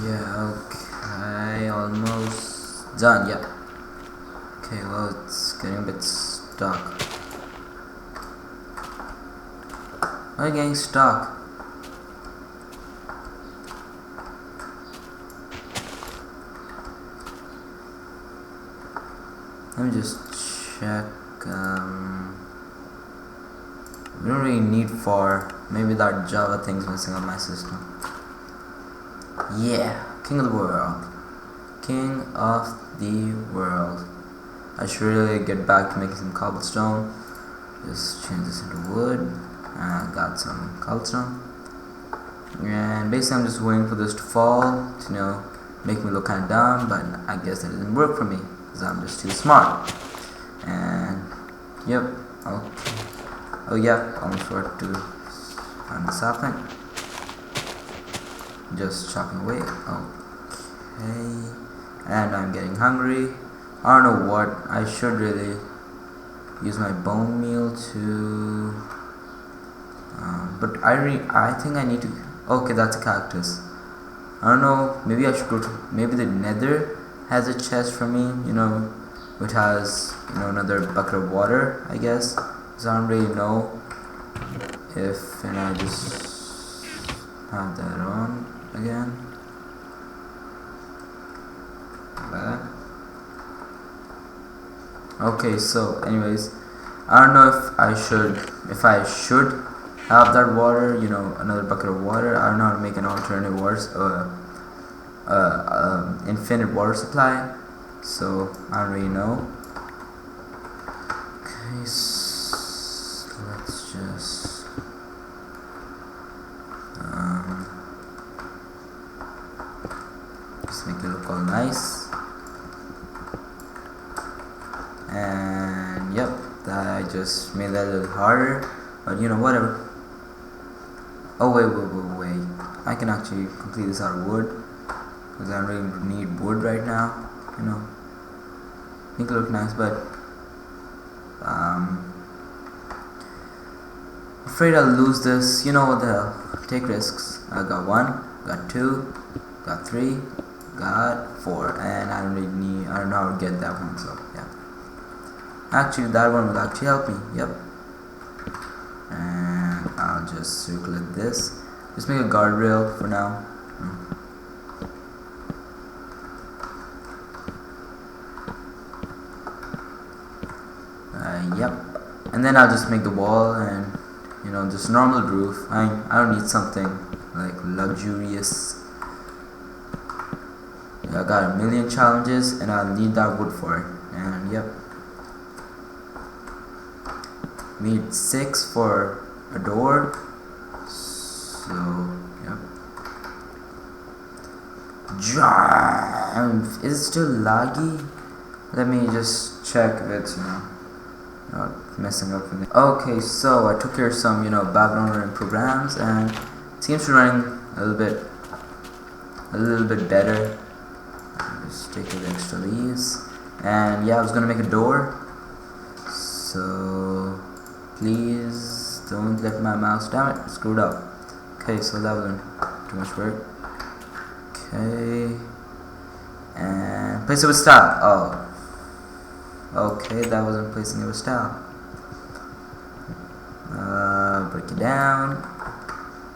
Yeah, okay, almost done. Yeah. Okay, well, it's getting a bit stuck. I'm getting stuck. Let me just check. We don't really need for. Maybe that Java thing's messing up my system. Yeah, king of the world. King of the world. I should really get back to making some cobblestone. Just change this into wood. Got some cobblestone. And basically I'm just waiting for this to fall to, make me look kind of dumb, but I guess that didn't work for me because I'm just too smart. And yep, okay. Oh yeah, almost forgot to find the sapling. Just chopping away. Okay. And I'm getting hungry. I don't know what. I should really use my bone meal to. But I think I need to. Okay, that's a cactus. I don't know. Maybe I should go to. Maybe the Nether has a chest for me. Which has another bucket of water. I guess. Cause I don't really know if I just have that on again. Okay, so anyways, I don't know if I should have that water, another bucket of water. I don't know how to make an alternative infinite water supply, so I don't really know. Okay, so let's just make it look all nice. And yep, I just made that a little harder, but whatever. Oh wait, I can actually complete this out of wood because I don't really need wood right now. Make it look nice, but afraid I'll lose this. What the hell? Take risks. I got 1, got 2, got 3, got 4, and I don't know how to get that one. So yeah. Actually, that one will actually help me. Yep. And I'll just circulate this. Just make a guardrail for now. Yep. And then I'll just make the wall and just normal roof. I don't need something like luxurious. I got a million challenges and I'll need that wood for it. And yep. We need 6 for a door. So yep. Is it still laggy? Let me just check if it's not messing up for me. Okay, so I took care of some Babylonian programs and it seems to be running a little bit better. Just take the extra leaves. And yeah, I was gonna make a door. So please don't let my mouse, damn it, screwed up. Okay, so that wasn't too much work. Okay, and place it with style. Oh, okay, that wasn't placing it with style. Break it down,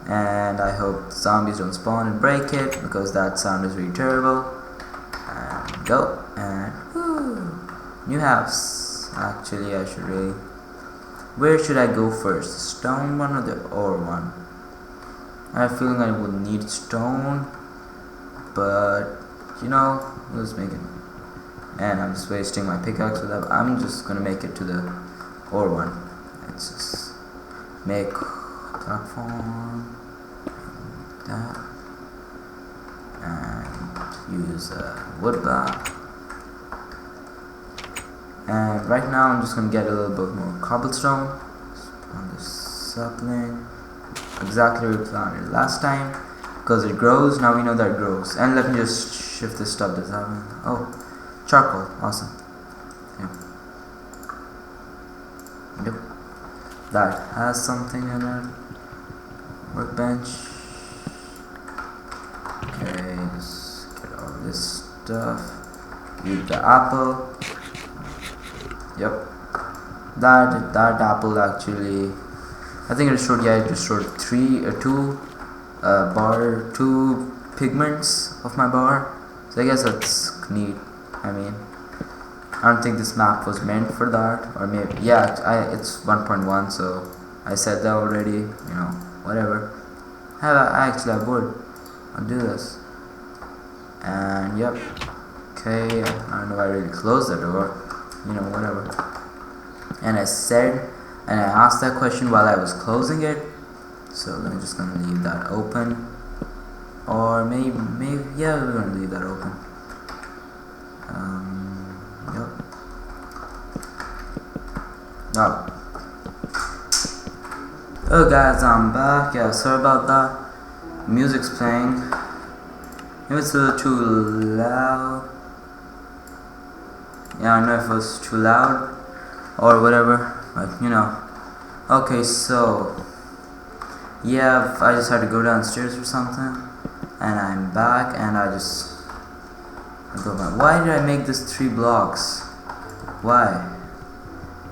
and I hope zombies don't spawn and break it because that sound is really terrible. And go, and whoo, new house. Actually, I should really. Where should I go first? The stone one or the ore one? I have a feeling I would need stone, but let's make it. And I'm just wasting my pickaxe with that. I'm just gonna make it to the ore one. Let's just make platform like that, and use a wood block. And right now I'm just gonna get a little bit more cobblestone. On this sapling, exactly where we planted last time, because it grows. Now we know that it grows. And let me just shift this stuff that's happening. Oh, charcoal, awesome. Yep, that has something in it. Workbench. Okay, stuff. Eat the apple. Yep. That apple actually, I think it restored, yeah, it restored two pigments of my bar. So I guess that's neat. I mean, I don't think this map was meant for that, or maybe, yeah, it's 1.1, so I said that already, you know, whatever. I would. I'll do this. And yep. Okay, I don't know if I really closed the door, you know, whatever. And I asked that question while I was closing it, so I'm just gonna leave that open. Or maybe, yeah, we're gonna leave that open. Yep. Oh guys, I'm back. Yeah, sorry about that. Music's playing. Maybe it's a little too loud. Yeah, I don't know if it was too loud or whatever, but you know. Okay, so yeah, I just had to go downstairs or something, and I'm back, and I go back. Why did I make this 3 blocks? Why?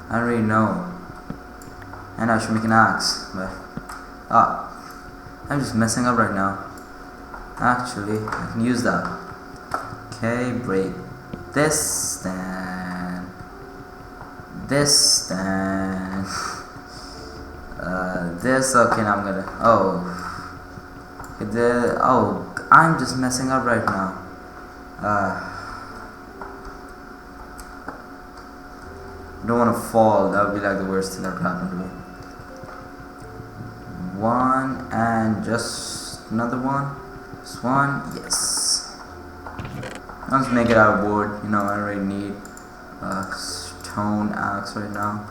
I don't really know. And I should make an axe, but I'm just messing up right now. Actually, I can use that. Okay, break this, then this, then this. Okay, now I'm gonna. I'm just messing up right now. I don't want to fall. That would be like the worst thing that could happen to me. One and just another one. Just one. Yes. I'll just make it out of wood. You know, I don't really need a stone axe right now.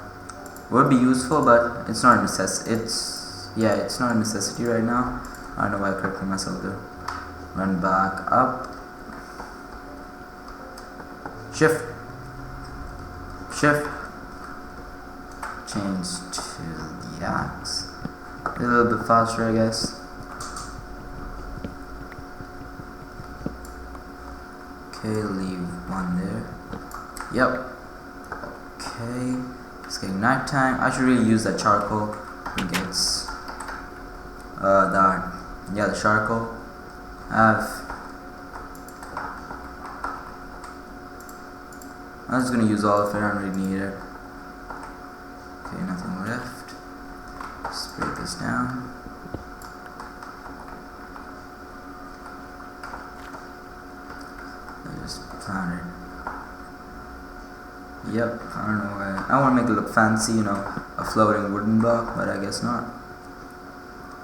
Would be useful, but it's not a necessity. It's not a necessity right now. I don't know why I corrected myself there. Run back up. Shift. Change to the axe. A little bit faster, I guess. Okay, leave one there. Yep. Okay. It's getting night time. I should really use that charcoal. It gets the charcoal. I'm just gonna use all of it. I don't really need it. Okay, nothing left. Just break this down. I just found it. Yep, I don't know why. I want to make it look fancy, you know, a floating wooden block, but I guess not.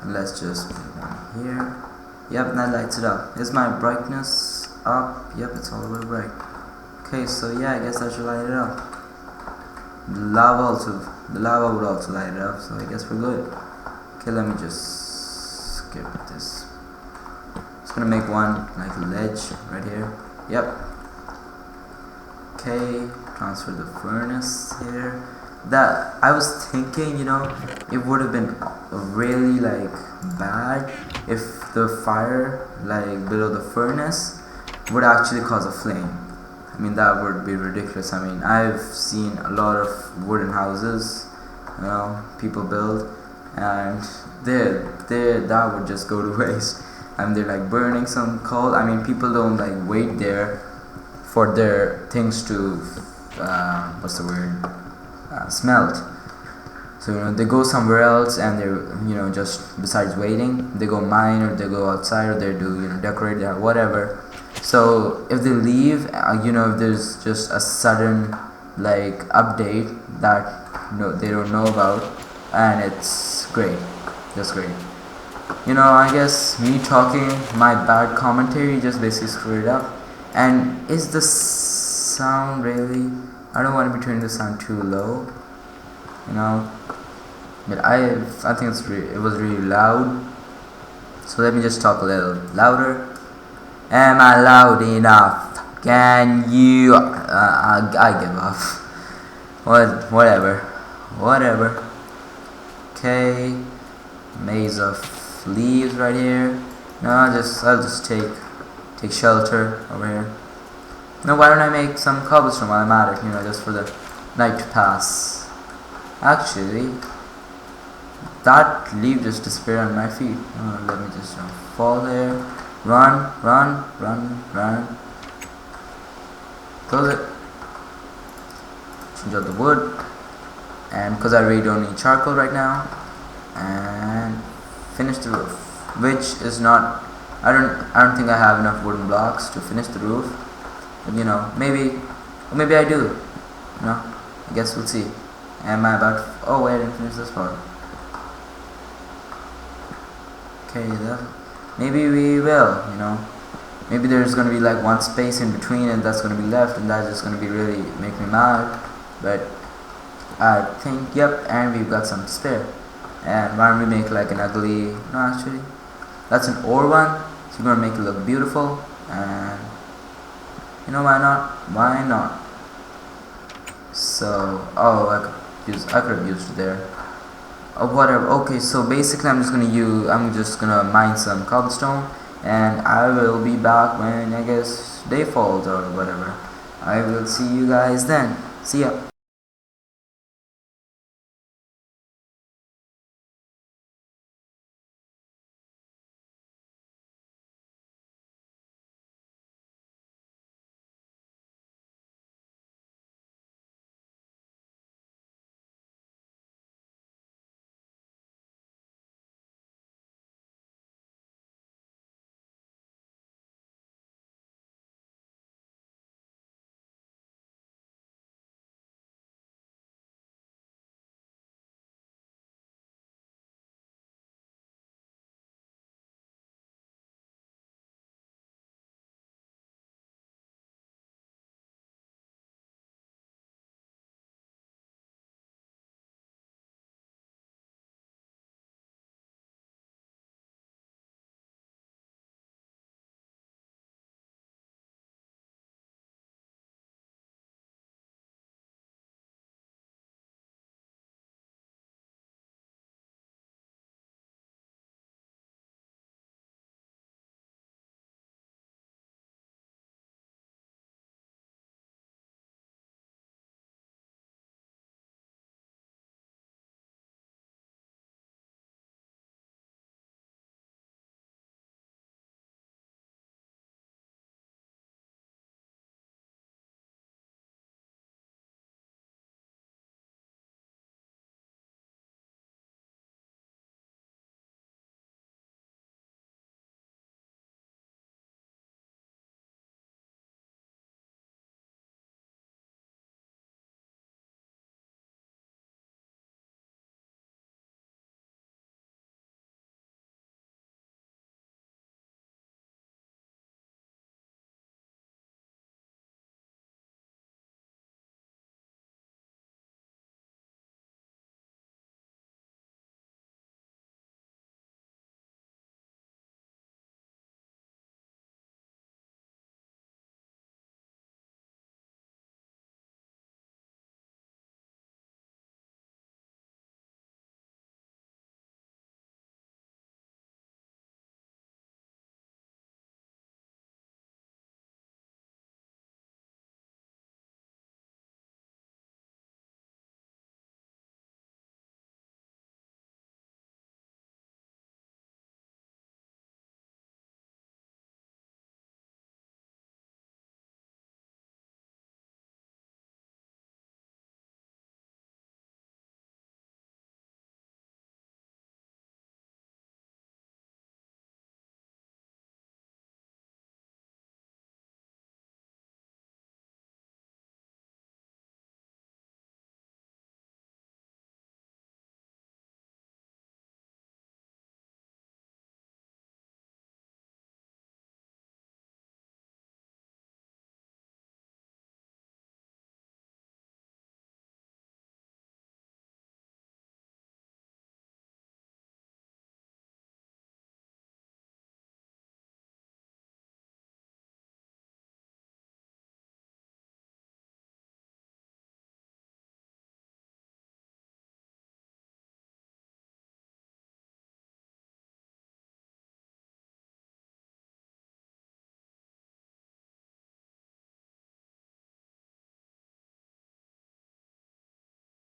Let's just put one here. Yep, that lights it up. Is my brightness up? Yep, it's all the way bright. Okay, so yeah, I guess I should light it up. The lava would also light it up, so I guess we're good. Okay, let me just skip this. Just gonna make one like a ledge right here. Yep. Okay, transfer the furnace here. That I was thinking, you know, it would have been really like bad if the fire like below the furnace would actually cause a flame. I mean, that would be ridiculous. I mean, I've seen a lot of wooden houses, you know, people build, and that would just go to waste. I mean, they're like burning some coal. I mean, people don't like wait there for their things to smelt. So, you know, they go somewhere else, and they're, you know, just besides waiting, they go mine, or they go outside, or they do, you know, decorate there, whatever. So if they leave, you know, if there's just a sudden like update that they don't know about, and it's great, just great. You know, I guess me talking my bad commentary just basically screwed it up. And is the sound really? I don't want to be turning the sound too low, you know. But I think it was really loud. So let me just talk a little louder. Am I loud enough? Can you? I give up. Whatever. Okay, maze of leaves right here. No, I'll just take shelter over here. Now why don't I make some cobblestone while I'm at it, you know, just for the night to pass. Actually, that leaf just disappeared on my feet. Let me just fall here. Run, run, run, run. Close it. Change out the wood. And because I really don't need charcoal right now. And finish the roof. Which is not, I don't think I have enough wooden blocks to finish the roof. But you know, maybe I do. You know, I guess we'll see. Am I about to, oh wait, I didn't finish this part. Okay, maybe we will, you know. Maybe there's gonna be like one space in between and that's gonna be left, and that's just gonna be really make me mad. But I think, yep, and we've got some to spare. And why don't we make like an ugly, no actually, that's an ore one, so we're gonna make it look beautiful. And you know, why not? So, oh, I could have used it there. Whatever. Okay, so basically I'm just gonna mine some cobblestone, and I will be back when I guess day falls or whatever. I will see you guys then. See ya.